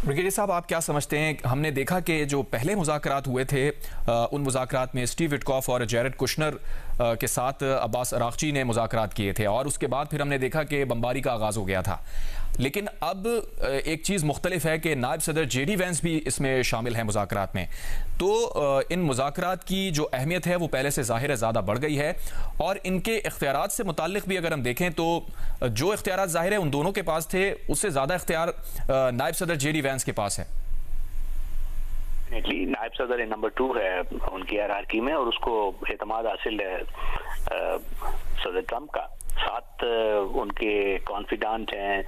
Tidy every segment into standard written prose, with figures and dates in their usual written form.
Brigadier साहब, आप क्या समझते हैं? हमने देखा कि जो पहले मुज़ाकरात हुए थे उन मुज़ाकरात में स्टीव विटकॉफ और जैरेड कुशनर के साथ अब्बास अरागची ने मुज़ाकरात किए थे और उसके बाद फिर हमने देखा कि बमबारी का आगाज़ हो गया था। लेकिन अब एक चीज़ मुख्तलिफ है कि नायब सदर जेडी वैंस भी इसमें शामिल हैं मुज़ाकरात में। तो इन मुज़ाकरात की जो अहमियत है वो पहले से ज़ाहिर है ज़्यादा बढ़ गई है और इनके इख्तियारात से मुताल्लिक़ भी अगर हम देखें तो जो इख्तियारात ज़ाहिर है उन दोनों के पास थे, उससे ज़्यादा इख्तियार नायब सदर जेडी वैंस के पास है। नायब सदर नंबर 2 है उनकी हायरार्की में और उसको एतमाद हासिल है सदर ट्रंप का। साथ उनके कॉन्फिडेंट हैं,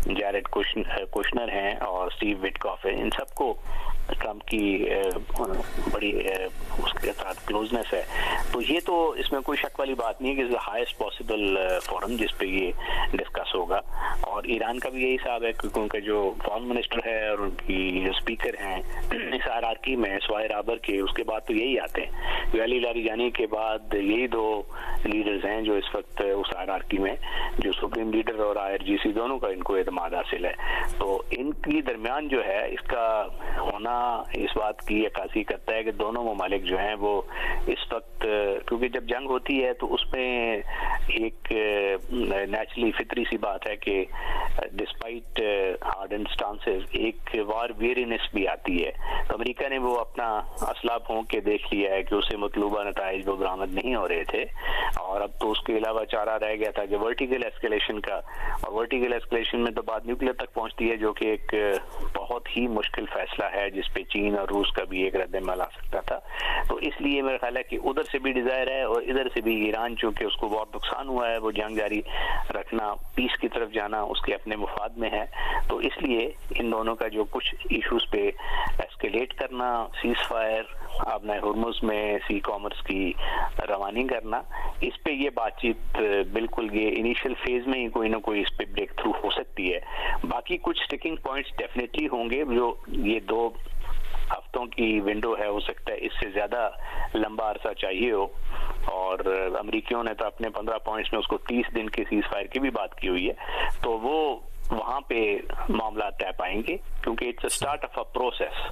जैरेड कुशनर हैं और स्टीव विटकॉफ है। इन सबको ट्रंप की बड़ी उसके साथ क्लोजनेस है। तो ये तो इसमें कोई शक वाली बात नहीं है कि हाईएस्ट पॉसिबल फोरम जिस पे ये डिस्कस होगा। और ईरान का भी यही हिसाब है क्योंकि उनके जो फॉरेन मिनिस्टर है और उनकी जो स्पीकर हैं इस हायरार्की में सवाए राबर के, उसके बाद तो यही आते हैं। वली लारिजानी के बाद यही दो लीडर्स हैं जो इस वक्त उस हायरार्की में, जो सुप्रीम लीडर और IRGC दोनों का इनको एतमाद हासिल है। तो इनकी दरमियान जो है इसका होना इस बात की अक्कासी करता है कि दोनों ममालिक जो हैं वो इस वक्त, क्योंकि जब जंग होती है तो उसमें एक नेचुरली फितरी सी बात है कि डिस्पाइट हार्ड एंड स्टांसेस एक वार वेरीनेस भी आती है। तो अमेरिका ने वो अपना असला भोंक के देख लिया है कि उसे मतलूबा नताइज वो बरामद नहीं हो रहे थे और अब तो उसके अलावा चारा रह गया था कि वर्टिकल एस्केलेशन का। और वर्टिकल एस्केलेशन में तो बात न्यूक्लियर तक पहुंचती है जो कि एक बहुत ही मुश्किल फैसला है जिस पे चीन और रूस का भी एक रद्द-ए-अमल आ सकता था। तो इसलिए मेरा ख्याल है कि उधर से भी डिजायर है और इधर से भी ईरान चूंकि उसको बहुत नुकसान हुआ है, वो जंग जारी रखना, पीस की तरफ जाना उसके अपने मुफाद में है। तो इसलिए इन दोनों का जो कुछ इश्यूज पे एस्केलेट करना, सीज फायर, आपने हुर्मुज में सी कॉमर्स की रवानी करना, इस पे ये बातचीत बिल्कुल ये इनिशियल फेज में ही कोई ना कोई इस पे ब्रेक थ्रू हो सकती है। बाकी कुछ स्टिकिंग पॉइंट्स डेफिनेटली होंगे जो ये 2 हफ्तों की विंडो है, हो सकता है इससे ज्यादा लंबा अरसा चाहिए हो। और अमेरिकियों ने तो अपने 15 पॉइंट्स में उसको 30 दिन के सीज फायर की भी बात की हुई है। तो वो वहां पे मामला तय पाएंगे क्योंकि it's a start of a process.